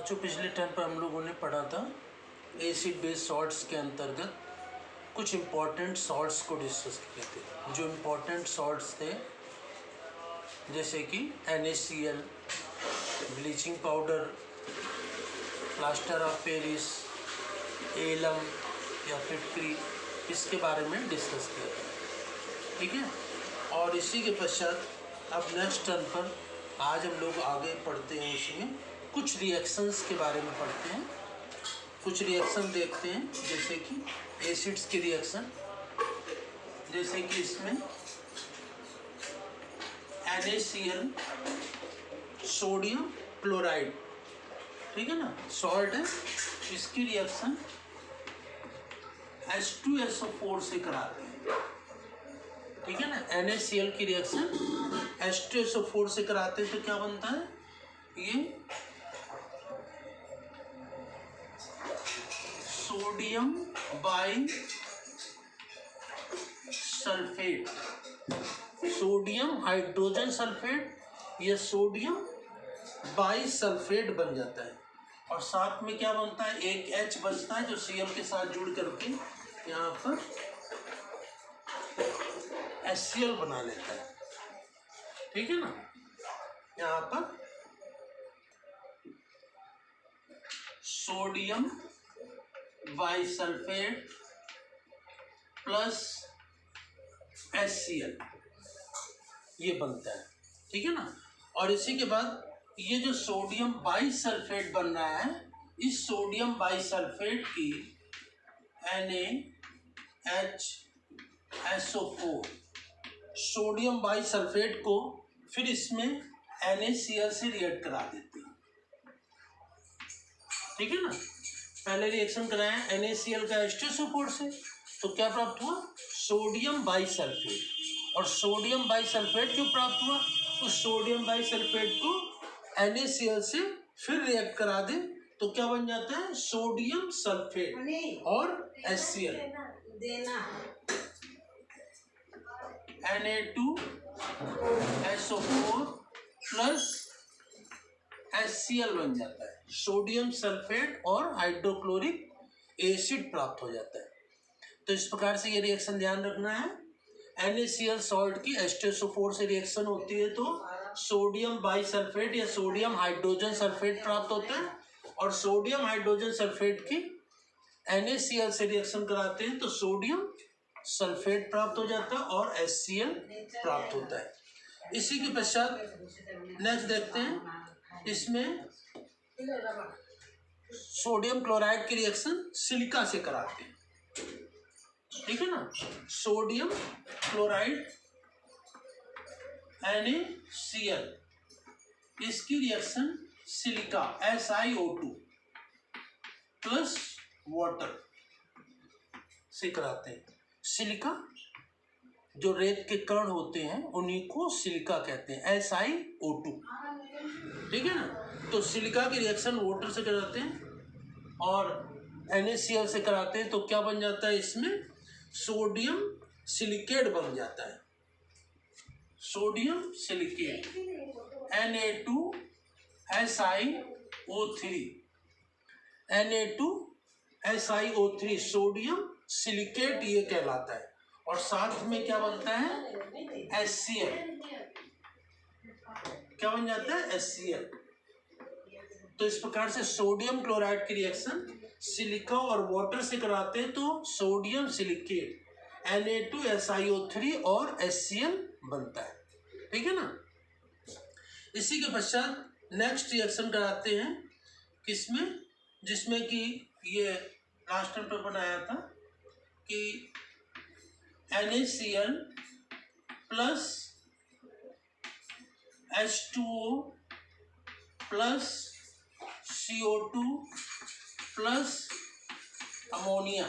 बच्चों पिछले टर्म पर हम लोगों ने पढ़ा था एसिड बेस्ड सॉल्ट्स के अंतर्गत कुछ इम्पॉर्टेंट सॉल्ट्स को डिस्कस किए थे। जो इम्पॉर्टेंट सॉल्ट्स थे जैसे कि NaCl, bleaching powder, plaster of Paris, alum या फिटकरी, इसके बारे में डिस्कस किया था। ठीक है। और इसी के पश्चात अब नेक्स्ट टर्म पर आज हम लोग आगे पढ़ते हैं, उसमें कुछ रिएक्शंस के बारे में पढ़ते हैं, कुछ रिएक्शन देखते हैं जैसे कि एसिड्स की रिएक्शन, जैसे कि इसमें NaCl सोडियम क्लोराइड, ठीक है ना, सॉल्ट है, इसकी रिएक्शन H2SO4 से कराते हैं। ठीक है ना, NaCl की रिएक्शन H2SO4 से कराते हैं तो क्या बनता है, ये sodium by sulphate, sodium hydrogen sulphate या सोडियम बाई सल्फेट बन जाता है। और साथ में क्या बनता है, एक H बचता है जो Cl के साथ जुड़ करके यहाँ पर HCl बना लेता है। ठीक है ना, यहाँ पर sodium by sulphate plus HCl ये बनता है। ठीक है ना। और इसी के बाद ये जो सोडियम बाई सल्फेट बन रहा है, इस सोडियम बाई सल्फेट की NaHSO4 सोडियम बाई सल्फेट को फिर इसमें NaCl से रिएक्ट करा देते हैं। ठीक है ना, पहले रिएक्शन कराया NaCl का H2SO4 से, तो क्या प्राप्त हुआ, सोडियम बाई सल्फेट। और सोडियम बाई सल्फेट क्यों प्राप्त हुआ, उस सोडियम बाई सल्फेट को NaCl से फिर रिएक्ट करा दे तो क्या बन जाता है, सोडियम सल्फेट और HCl, Na2SO4 प्लस HCl बन जाता है, सोडियम सल्फेट और हाइड्रोक्लोरिक एसिड प्राप्त हो जाता है। तो इस प्रकार से ये रिएक्शन ध्यान रखना है। NaCl सॉल्ट की H2SO4 से रिएक्शन होती है तो सोडियम बाई सल्फेट या सोडियम हाइड्रोजन सल्फेट प्राप्त होता है, और सोडियम हाइड्रोजन सल्फेट की NaCl से रिएक्शन कराते हैं तो सोडियम सल्फेट प्राप्त हो जाता है और HCl प्राप्त होता है। इसी के पश्चात नेक्स्ट देखते हैं, इसमें सोडियम क्लोराइड की रिएक्शन सिलिका से कराते हैं। ठीक है ना, सोडियम क्लोराइड NaCl, इसकी reaction silica SiO2 plus water से कराते हैं। सिलिका जो रेत के कण होते हैं उन्हीं को सिलिका कहते हैं, SiO2। ठीक है ना, तो सिलिका की रिएक्शन वाटर से कराते हैं और NaCl से कराते हैं तो क्या बन जाता है, इसमें सोडियम सिलिकेट बन जाता है, sodium silicate Na2SiO3, Na2SiO3 sodium silicate ये कहलाता है। और साथ में क्या बनता है, HCl, क्या बन जाता है, HCl। तो इस प्रकार से सोडियम क्लोराइड की रिएक्शन सिलिका और वाटर से कराते हैं तो सोडियम सिलिकेट Na2SiO3 और HCl बनता है। ठीक है ना। इसी के पश्चात नेक्स्ट रिएक्शन कराते हैं किसमें, जिसमें कि ये लास्ट टाइम पर बनाया था कि NaCl plus H2O plus CO2 plus ammonia,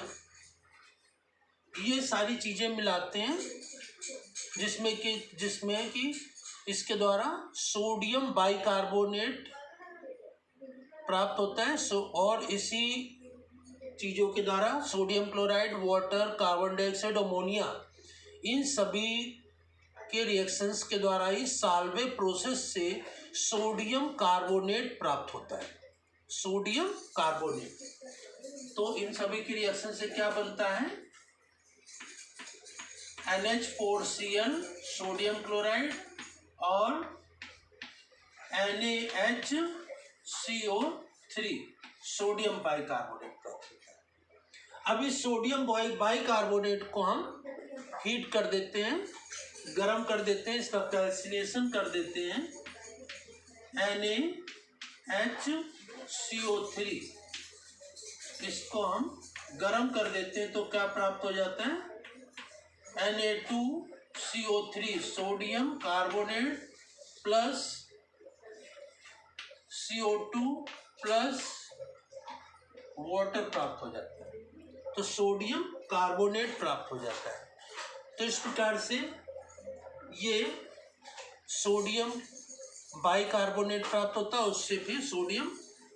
ये सारी चीज़ें मिलाते हैं जिसमें कि इसके द्वारा सोडियम बाइकार्बोनेट प्राप्त होता है। और इसी चीज़ों के द्वारा sodium chloride, water, carbon dioxide, ammonia, इन सभी के रिएक्शंस के द्वारा ही साल्वे प्रोसेस से सोडियम कार्बोनेट प्राप्त होता है। Sodium carbonate. तो इन सभी की रिएक्शन से क्या बनता है, NH4Cl सोडियम क्लोराइड और NaHCO3 सोडियम बाइकार्बोनेट प्राप्त होता है। अब इस सोडियम बाइकार्बोनेट को हम हीट कर देते हैं, गर्म कर देते हैं, इसका कैल्सिनेशन कर देते हैं, NaHCO3 इसको हम गर्म कर देते हैं तो क्या प्राप्त हो जाता है, Na2CO3 sodium carbonate plus CO2 plus water प्राप्त हो जाता है, तो सोडियम कार्बोनेट प्राप्त हो जाता है। तो इस प्रकार से ये सोडियम बाइकार्बोनेट प्राप्त होता है, उससे फिर सोडियम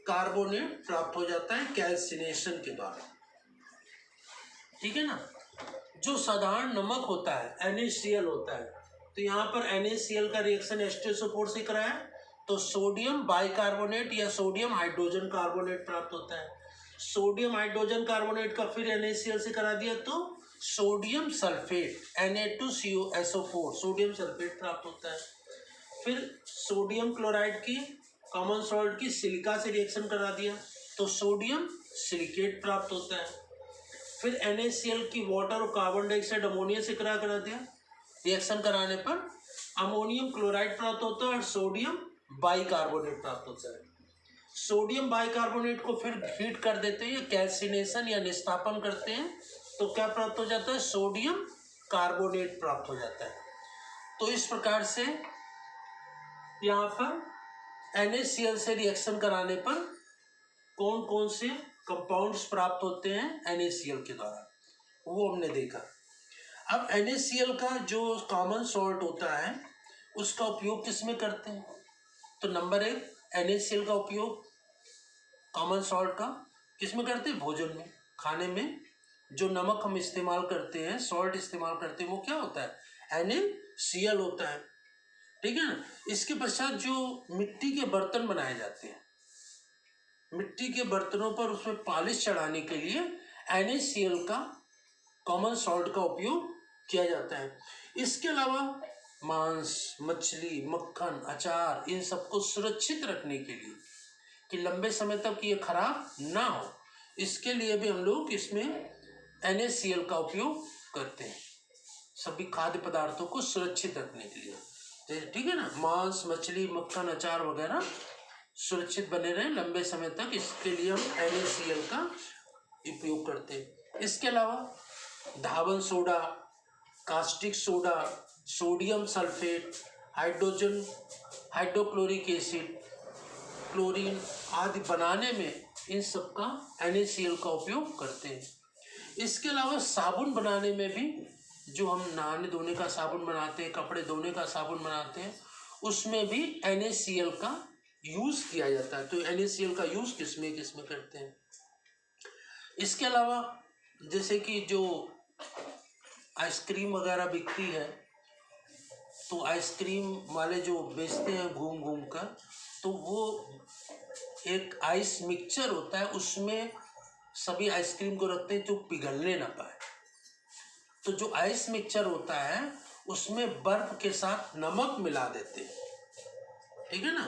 कार्बोनेट प्राप्त हो जाता है कैल्सिनेशन के द्वारा। ठीक है ना। जो साधारण नमक होता है NaCl होता है, तो यहाँ पर NaCl का रिएक्शन H2SO4 से कराया तो सोडियम बाइकार्बोनेट या सोडियम हाइड्रोजन कार्बोनेट प्राप्त होता है। सोडियम हाइड्रोजन कार्बोनेट का फिर NaCl से करा दिया तो sodium sulphate Na2SO4 sodium sulphate प्राप्त होता है। फिर सोडियम क्लोराइड की कॉमन सॉल्ट की सिलिका से रिएक्शन करा दिया तो सोडियम सिलिकेट प्राप्त होता है। फिर NaCl की वाटर और कार्बन डाइऑक्साइड अमोनिया से करा दिया, रिएक्शन कराने पर अमोनियम क्लोराइड प्राप्त होता है और सोडियम बाइकार्बोनेट प्राप्त होता है। सोडियम बाइकार्बोनेट को फिर हीट कर देते हैं, कैल्सिनेशन या निस्तापन करते हैं तो क्या प्राप्त हो जाता है, सोडियम कार्बोनेट प्राप्त हो जाता है। तो इस प्रकार से यहाँ पर NaCl से रिएक्शन कराने पर कौन कौन से कंपाउंड्स प्राप्त होते हैं NaCl के द्वारा, वो हमने देखा। अब NaCl का जो कॉमन सॉल्ट होता है उसका उपयोग किस में करते हैं, तो नंबर 1 NaCl का उपयोग कॉमन सॉल्ट का किस में करते हैं, भोजन में, खाने में। जो नमक हम इस्तेमाल करते हैं, सॉल्ट इस्तेमाल करते हैं, वो क्या होता है, NaCl होता है। ठीक है ना। इसके पश्चात जो मिट्टी के बर्तन बनाए जाते हैं, मिट्टी के बर्तनों पर उसमें पॉलिश चढ़ाने के लिए NaCl का कॉमन सॉल्ट का उपयोग किया जाता है। इसके अलावा मांस, मछली, मक्खन, अचार, इन सबको सुरक्षित रखने के लिए कि लंबे समय तक ये खराब ना हो, इसके लिए भी हम लोग इसमें NaCl का उपयोग करते हैं, सभी खाद्य पदार्थों को सुरक्षित रखने के लिए। ठीक है ना। मांस, मछली, मक्खन, अचार वगैरह सुरक्षित बने रहें लंबे समय तक, इसके लिए हम NaCl का उपयोग करते हैं। इसके अलावा धावन soda, caustic soda, sodium sulphate, hydrogen, hydrochloric acid, chlorine आदि बनाने में इन सब का NaCl का उपयोग करते हैं। इसके अलावा साबुन बनाने में भी, जो हम नहाने धोने का साबुन बनाते हैं, कपड़े धोने का साबुन बनाते हैं, उसमें भी NaCl का यूज़ किया जाता है। तो NaCl का यूज़ किसमें किसमें करते हैं। इसके अलावा जैसे कि जो आइसक्रीम वगैरह बिकती है, तो आइसक्रीम वाले जो बेचते हैं घूम घूम कर, तो वो एक आइस मिक्सचर होता है, उसमें सभी आइसक्रीम को रखते हैं जो पिघलने ना पाए। तो जो आइस मिक्सचर होता है उसमें बर्फ के साथ नमक मिला देते हैं, ठीक है ना,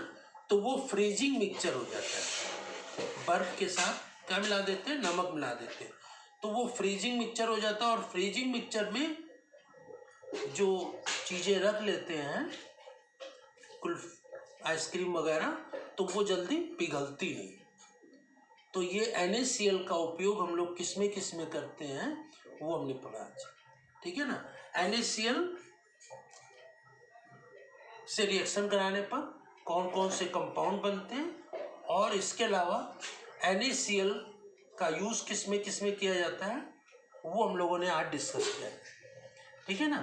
तो वो फ्रीजिंग मिक्सचर हो जाता है। बर्फ के साथ क्या मिला देते हैं, नमक मिला देते हैं, तो वो फ्रीजिंग मिक्सचर हो जाता है। और फ्रीजिंग मिक्सचर में जो चीज़ें रख लेते हैं, कुल्फ आइसक्रीम वगैरह, तो वो जल्दी पिघलती नहीं। तो ये NaCl का उपयोग हम लोग किस में करते हैं, वो हमने पढ़ा आज। ठीक है ना। NaCl से रिएक्शन कराने पर कौन कौन से कंपाउंड बनते हैं, और इसके अलावा NaCl का यूज़ किस में किया जाता है, वो हम लोगों ने आज डिस्कस किया है। ठीक है ना।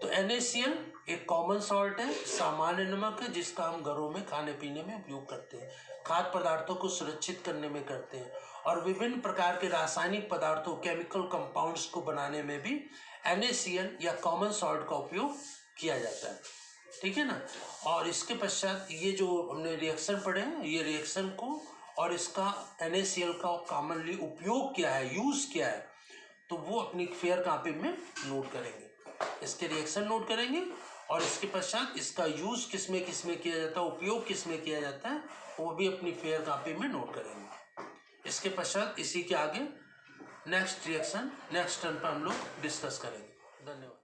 तो NaCl एक कॉमन सॉल्ट है, सामान्य नमक है, जिसका हम घरों में खाने पीने में उपयोग करते हैं, खाद्य पदार्थों को सुरक्षित करने में करते हैं, और विभिन्न प्रकार के रासायनिक पदार्थों, केमिकल कंपाउंड्स को बनाने में भी NaCl या कॉमन सॉल्ट का उपयोग किया जाता है। ठीक है ना। और इसके पश्चात ये जो हमने रिएक्शन पढ़े हैं, ये रिएक्शन को और इसका NaCl का कॉमनली उपयोग क्या है, यूज़ क्या है, तो वो अपनी फेयर कॉपी में नोट करेंगे। इसके रिएक्शन नोट करेंगे और इसके पश्चात इसका यूज़ किस में किया जाता है, उपयोग किस में किया जाता है, वो भी अपनी फेयर कॉपी में नोट करेंगे। इसके पश्चात इसी के आगे नेक्स्ट रिएक्शन नेक्स्ट टर्न पर हम लोग डिस्कस करेंगे। धन्यवाद।